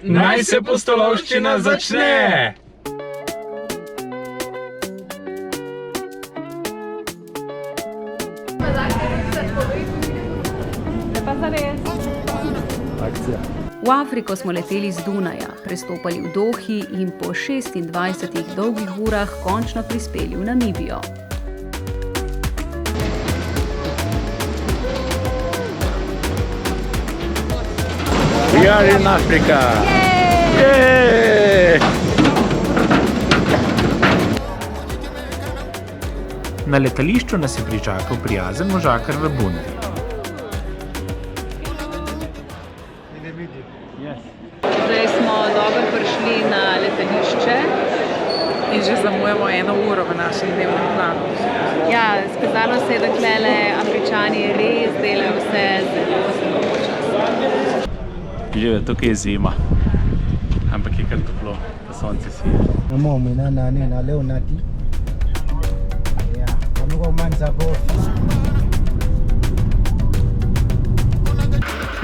Naj se pustolovščina začne! Akcija. V Afriko smo leteli z Dunaja, prestopali v Dohi in po 26 dolgih urah končno prispeli v Namibijo. We are in Africa! Yay! Na letališču nas je pričakal prijazen možakar v bundi. Zdaj smo dobro prišli na letališče in že zamujamo 1 uro v našem dnevnem planu. Ja, skazalo se je, da tlele Afričani res delajo vse zelo počasi. Že tukaj je zima, ampak je kar toplo, pa sonce sije.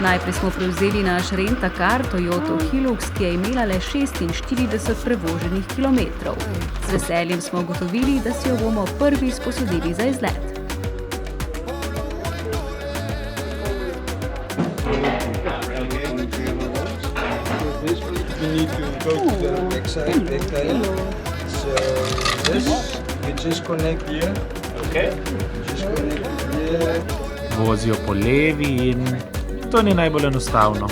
Najprej smo prevzeli naš rent-a-car Toyoto Hilux, ki je imela le 46 prevoženih kilometrov. Z veseljem smo ugotovili, da si jo bomo prvi sposodili za izlet. Vozijo po levi in to ni najbolj enostavno.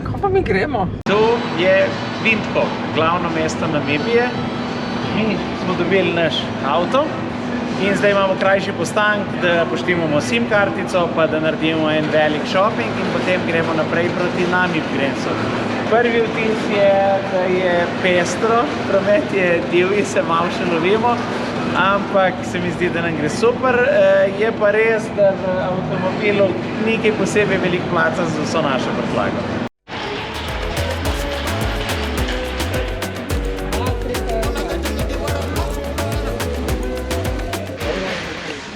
Kako pa mi gremo? To je Windhoek, glavno mesto Namibije. Mi smo dobili naš avto in zdaj imamo krajši postanek, da poštimamo SIM kartico, pa da naredimo en velik shopping in potem gremo naprej proti Namibgrensu. Prvi vtis je, da je pestro, promet je divji, se malo še lovimo, ampak se mi zdi, da nam gre super. Je pa res, da v avtomobilu ni kaj posebej veliko placa za vso našo prtljago.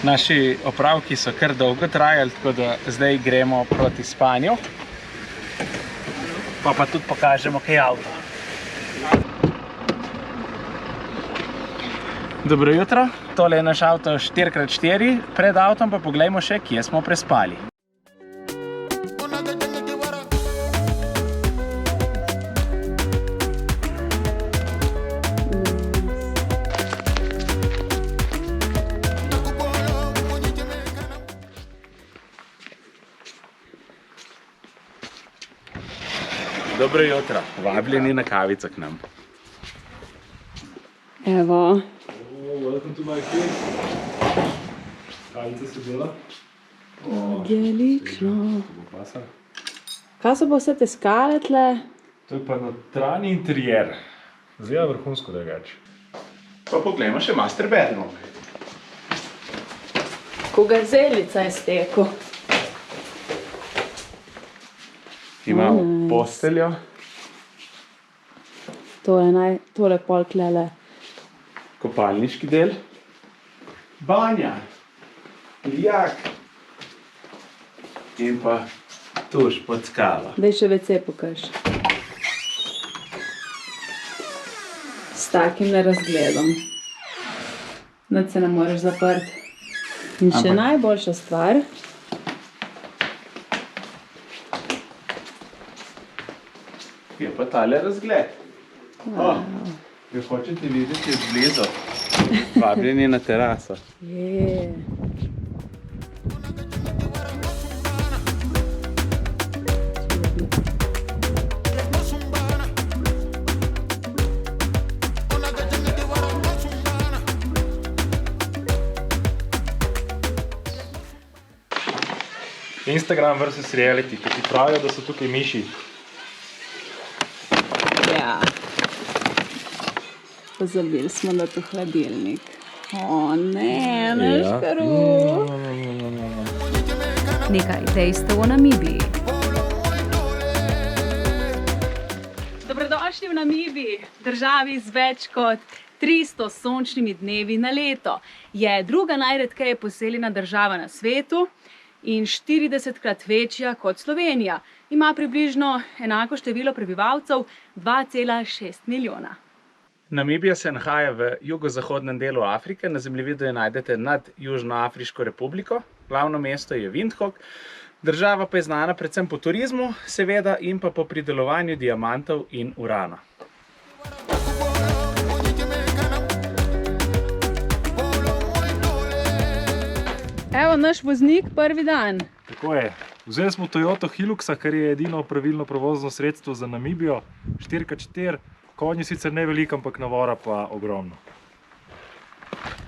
Naši opravki so kar dolgo trajali, tako da zdaj gremo proti spanju. Pa tudi pokažemo, kaj je avto. Dobro jutro, tole je naš avto 4x4, pred avtom pa poglejmo še, kje smo prespali. Dobro jutro, vabljeni na kavico k nam. Evo. Welcome to my place. Kavica se dela? Odlično. Kaj so pa vse te skale tle? To je pa notranji interier. Zdaj je vrhunsko drugače. Pa poglejmo še master bedroom. Ko gazelica je stekel. Imamo posteljo. Tole pol tlele. Kopalniški del. Banja. Lijak. In pa tuš pod skalo. Daj še WC pokaž. S takim razgledom. Nič se ne moreš zaprti. In še najboljša stvar. Je pa tale razgled. Jo hočete videti od blizu. Vabljeni na teraso. Je. Instagram versus reality, ki ti pravijo, da so tukaj miši. Ja. Pozabili smo na to hladilnik. O ne, naš kruh. Nekaj dejstev o Namibiji. Dobrodošli v Namibiji, državi z več kot 300 sončnimi dnevi na leto. Je druga najredkeje poseljena država na svetu in 40-krat večja kot Slovenija. Ima približno enako število prebivalcev, 2,6 milijona. Namibija se nahaja v jugozahodnem delu Afrike, na zemljevidu jo najdete nad Južnoafriško republiko, glavno mesto je Windhoek, država pa je znana predvsem po turizmu, seveda, in pa po pridelovanju diamantov in urana. Evo naš voznik prvi dan. Tako je. Vzeli smo Toyota Hiluxa, kar je edino pravilno prevozno sredstvo za Namibijo. 4x4, konji sicer ne veliko, ampak navora pa ogromno.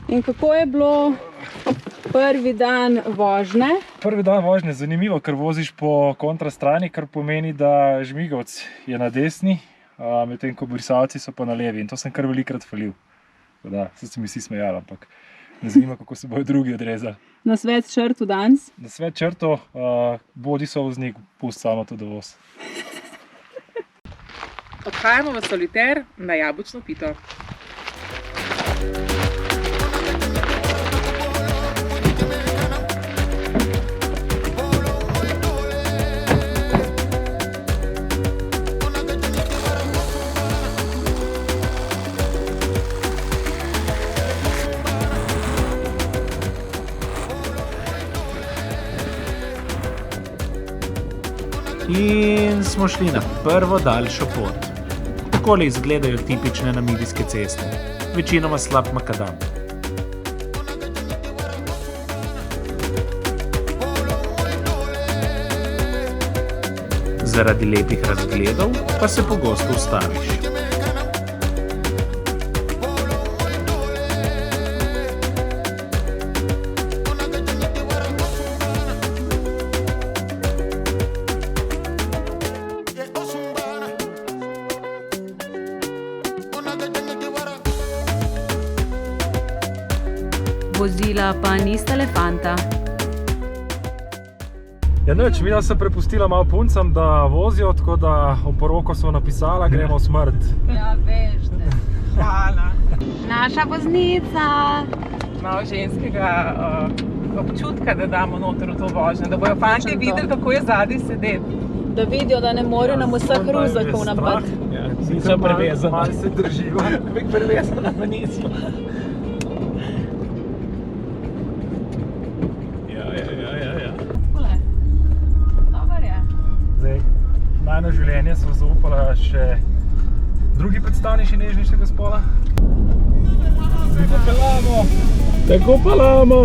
In kako je bilo prvi dan vožnje? Prvi dan vožnje je zanimivo, ker voziš po kontrastrani, kar pomeni, da žmigavc je na desni, medtem ko brisalci so pa na levi. In to sem kar velikokrat falil. Da, se mi vsi smejali, ampak ne zanima, kako se bojo drugi odrezali. Na svet črtu danes? Na svet črto, bodi sovoznik, pusti samo to dovoz. Odhajamo v Soliter na jabolčno pito. In smo šli na prvo daljšo pot. Takole izgledajo tipične namibijske ceste, večinoma slab makadam. Zaradi lepih razgledov pa se pogosto ustaviš. Vozila pa nista le fanta. Ja, nič, mi se prepustila malo puncam, da vozijo, tako da v poroko so napisala, gremo v smrt. Ja, veš, ne. Hvala. Naša voznica. Malo ženskega občutka, da damo noter v to vožnjo, da bojo fantje videli, kako je zadaj sedeti. Da vidijo, da ne morejo nam vseh ruzakov napad. Ja, so prevezani. Malo se držijo. Kako prevezana pa nismo. Najno življenje so zaupala še drugi predstavniki nežnejšega spola. Tako pelamo! Tako pelamo!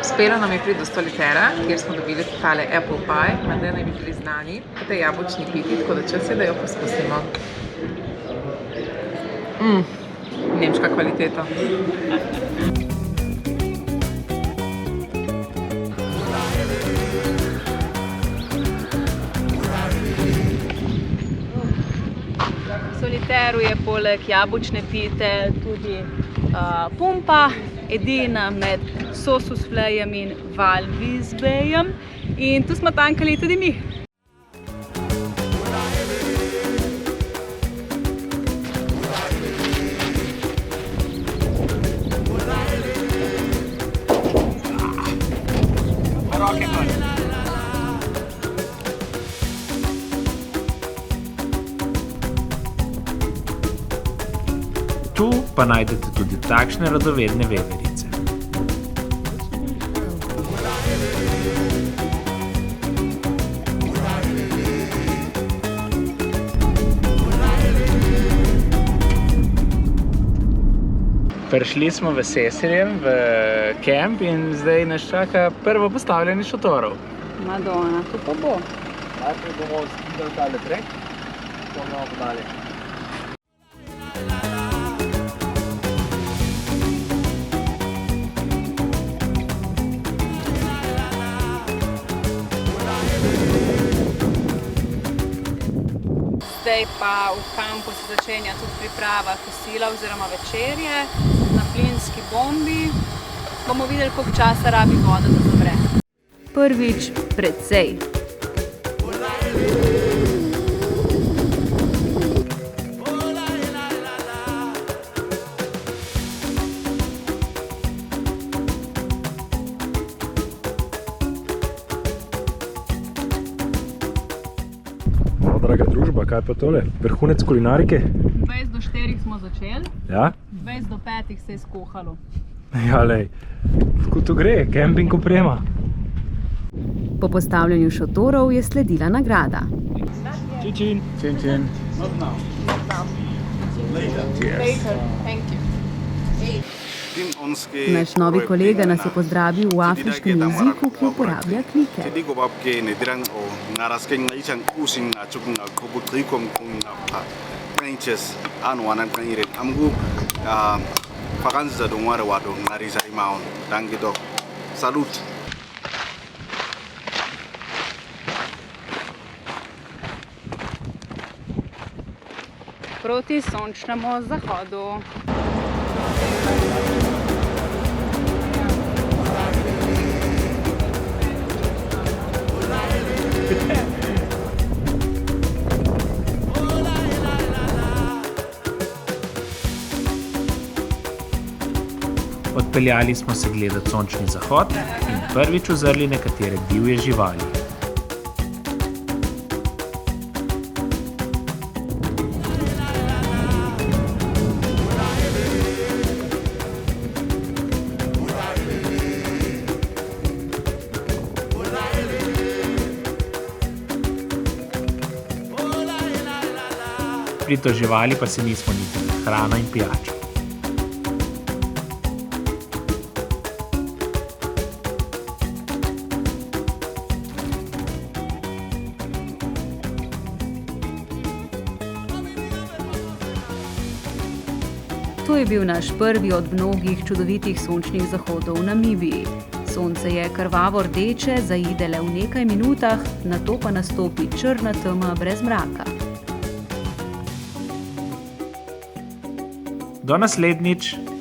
Uspelo nam je priti do Solitera, kjer smo dobili tale apple pie, menda naj bi bili znani po tej jabolčni piti, tako da čas je, da jo poskusimo. Nemška kvaliteta. V Soliteru je poleg jabolčne pite tudi pumpa, edina med Sossusvlejom in Walvisbejem. In tu smo tankali tudi mi. Tu pa najdete tudi takšne radovedne veverice. Prišli smo v Seserjem, v kamp in zdaj nas čaka prvo postavljanje šotorov. Madonna, to pa bo. Najprej bomo skidali tale trek, potem bomo podali. Zdaj pa v kampu se začenja tudi priprava kosila oziroma večerje na plinski bombi. Bomo videli, koliko časa rabi voda, da zavre. Prvič precej. Draga družba, kaj pa tole? Vrhunec kulinarike? 20 do 4 smo začeli, Ja? 20 do 5 se je skuhalo. Ja, lej. Tako to gre, kemping oprema. Po postavljanju šotorov je sledila nagrada. Čičin. Čin, čin. Thank you. Naš novi kolega nas je pozdravil v afriškem jeziku, ki uporablja klike. Salut! Proti sončnemu zahodu. Odpeljali smo se gledati sončni zahod in prvič uzrli nekatere divje živali. Pritoževali pa se nismo niti na hrano in pijačo. To je bil naš prvi od mnogih čudovitih sončnih zahodov v Namibiji. Sonce je krvavo rdeče, zaide le v nekaj minutah, nato pa nastopi črna tema brez mraka. Do naslednjič!